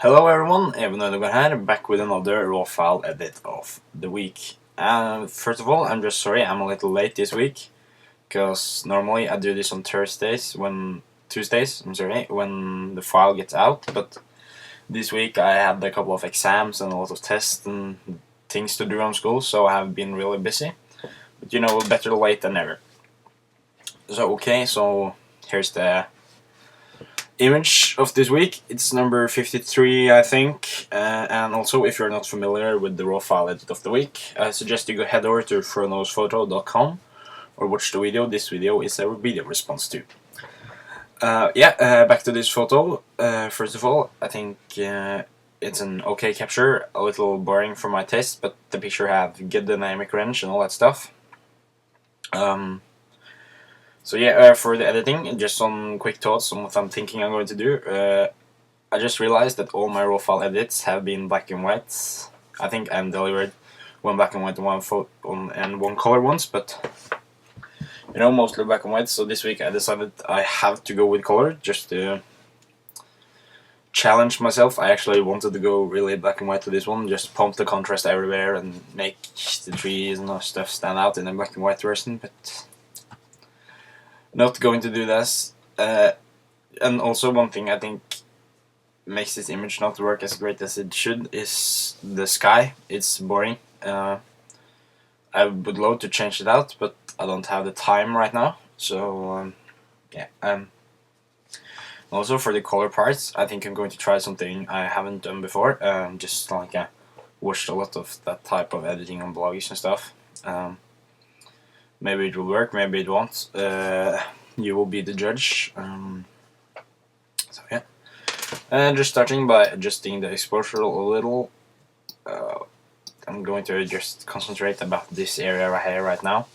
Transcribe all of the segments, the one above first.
Hello everyone, Even here, back with another raw file edit of the week. First of all, I'm just sorry I'm a little late this week, because normally I do this on Tuesdays, when the file gets out, but this week I had a couple of exams and a lot of tests and things to do on school, so I have been really busy. But you know, better late than never. So here's the image of this week. It's number 53, I think. And also, if you're not familiar with the raw file edit of the week, I suggest you go head over to FroKnowsPhoto.com or watch the video. This video is a video response to. Back to this photo. First of all, I think it's an okay capture, a little boring for my taste, but the picture have good dynamic range and all that stuff. For the editing, just some quick thoughts on what I'm thinking I'm going to do. I just realized that all my raw file edits have been black and white. I think I'm delivered one black and white and one color once, but you know, mostly black and white. So this week I decided I have to go with color just to challenge myself. I actually wanted to go really black and white to this one, just pump the contrast everywhere and make the trees and stuff stand out in a black and white version, but not going to do this. And also one thing I think makes this image not work as great as it should is the sky. It's boring. I would love to change it out, but I don't have the time right now. So also for the color parts, I think I'm going to try something I haven't done before. Just like I watched a lot of that type of editing on blogs and stuff. Maybe it will work, maybe it won't. You will be the judge. Just starting by adjusting the exposure a little. I'm going to just concentrate about this area right here right now.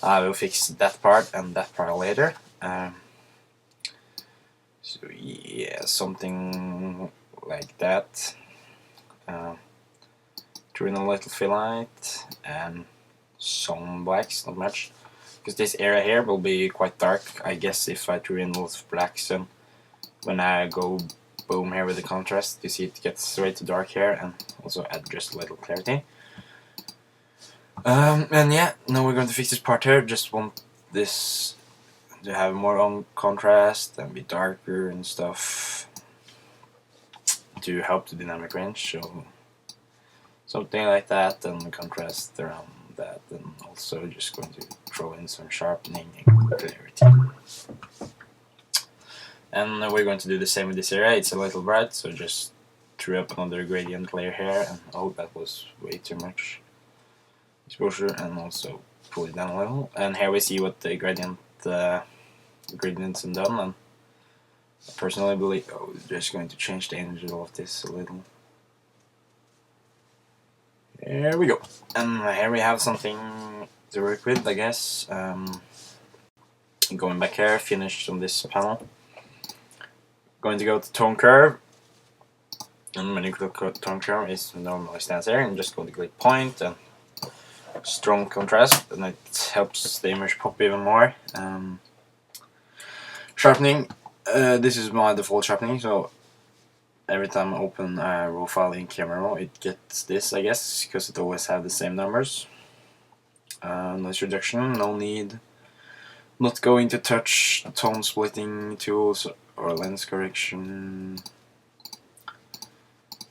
I will fix that part and that part later. Something like that. Throw in a little fill light and some blacks, not much, because this area here will be quite dark, I guess, if I threw in a lot of blacks. And when I go boom here with the contrast, you see it gets way too dark here, and also add just a little clarity. Now we're going to fix this part here. Just want this to have more on contrast and be darker and stuff to help the dynamic range. So something like that, and the contrast around that, and also just going to throw in some sharpening and clarity. And we're going to do the same with this area. It's a little bright, so just threw up another gradient layer here, and oh, that was way too much exposure, and also pull it down a little. And here we see what the gradients are done, and I personally believe just going to change the angle of this a little. There we go. And here we have something to work with, I guess. Going back here, finished on this panel. Going to go to tone curve. And when you click tone curve, it normally stands there. I'm just going to click point and strong contrast, and it helps the image pop even more. Sharpening. This is my default sharpening, so every time I open a raw file in Camra, it gets this, I guess, because it always have the same numbers. Noise reduction, no need. Not going to touch tone splitting tools or lens correction.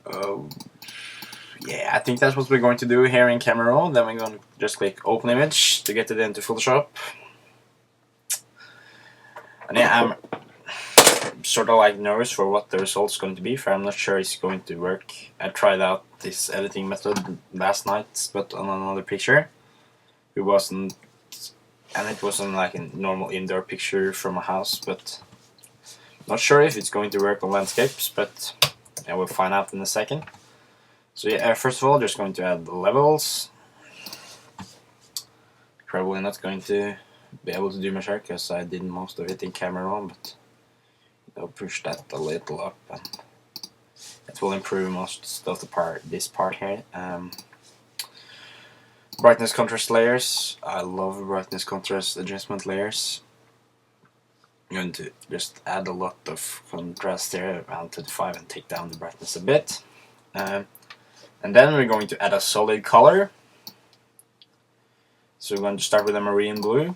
I think that's what we're going to do here in Camera. Then we're going to just click open image to get it into Photoshop. And I'm sort of like nervous for what the result's going to be, for I'm not sure it's going to work. I tried out this editing method last night, but on another picture. It wasn't like a normal indoor picture from a house, but not sure if it's going to work on landscapes, but I will find out in a second. So first of all, just going to add the levels. Probably not going to be able to do much here because I did most of it in Camera, but I'll push that a little up, and it will improve most of this part here. Brightness contrast layers. I love brightness contrast adjustment layers. I'm going to just add a lot of contrast there around 25 and take down the brightness a bit. And then we're going to add a solid color. So we're going to start with a marine blue.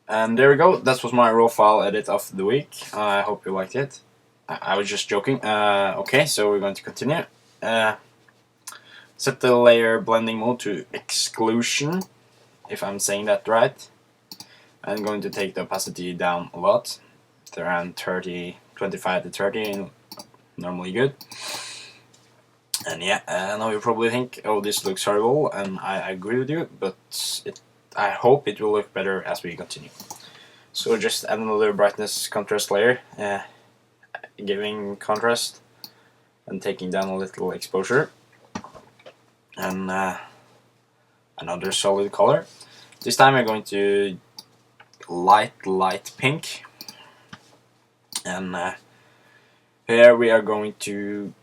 And there we go, that was my raw file edit of the week. I hope you liked it. I was just joking. Okay, so we're going to continue. Set the layer blending mode to exclusion, if I'm saying that right. I'm going to take the opacity down a lot, around 30, 25 to 30, normally good. And yeah, I know you probably think, oh, this looks horrible, and I agree with you, but I hope it will look better as we continue. So just add another brightness contrast layer, giving contrast and taking down a little exposure, and another solid color. This time we're going to light pink, and here we are going to,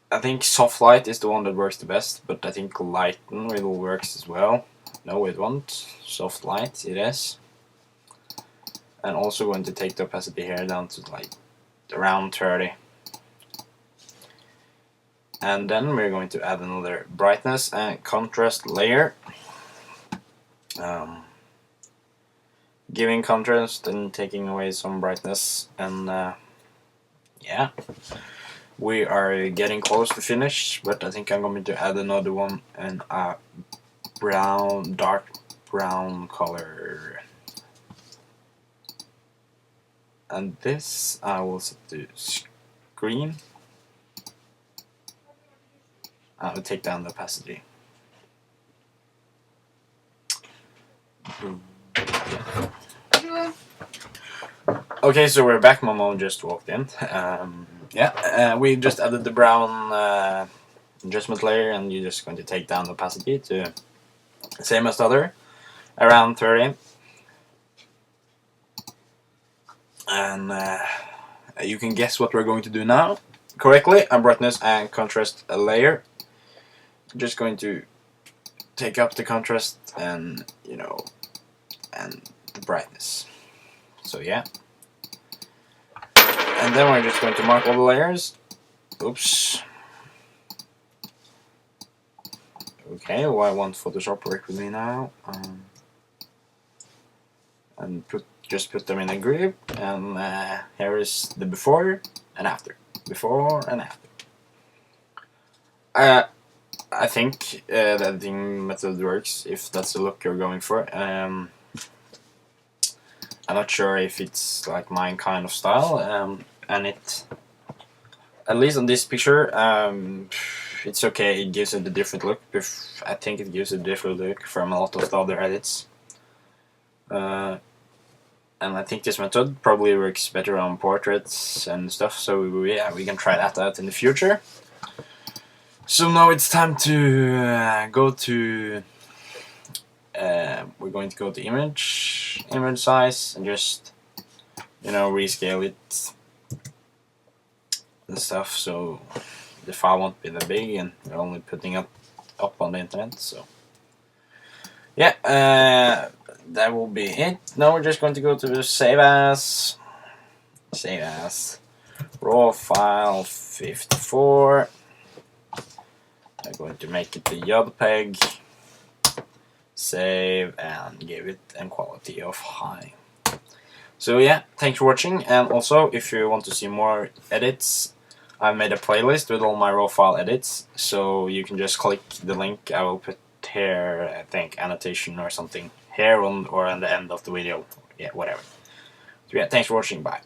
I think soft light is the one that works the best, but I think lighten will works as well. No, it won't. Soft light it is. And also going to take the opacity here down to like around 30. And then we're going to add another brightness and contrast layer. Giving contrast and taking away some brightness, and yeah, we are getting close to finish, but I think I'm going to add another one and a brown, dark brown color. And this I will set to screen. I will take down the opacity. Okay, so we're back. My mom just walked in. Yeah, we just added the brown adjustment layer, and you're just going to take down the opacity to same as the other, around 30. And you can guess what we're going to do now correctly. A brightness and contrast layer. I'm just going to take up the contrast and, you know, and the brightness. So yeah. And then we're just going to mark all the layers. Oops. Okay, why won't Photoshop work with me now? And just put them in a group. And here is the before and after. Before and after. I think the editing method works if that's the look you're going for. I'm not sure if it's like my kind of style, and it, at least on this picture, it's okay. It gives it a different look. I think it gives a different look from a lot of the other edits, and I think this method probably works better on portraits and stuff. So yeah, we can try that out in the future. So now it's time to go to. We're going to go to image size, and just, you know, rescale it and stuff, so the file won't be that big, and we're only putting it up on the internet. So yeah, that will be it. Now we're just going to go to save as raw file 54. I'm going to make it the JPEG. Save and give it a quality of high. So yeah, thanks for watching, and also if you want to see more edits, I made a playlist with all my raw file edits, so you can just click the link I will put here, I think annotation or something here on, or on the end of the video, yeah, whatever. So yeah, thanks for watching, bye.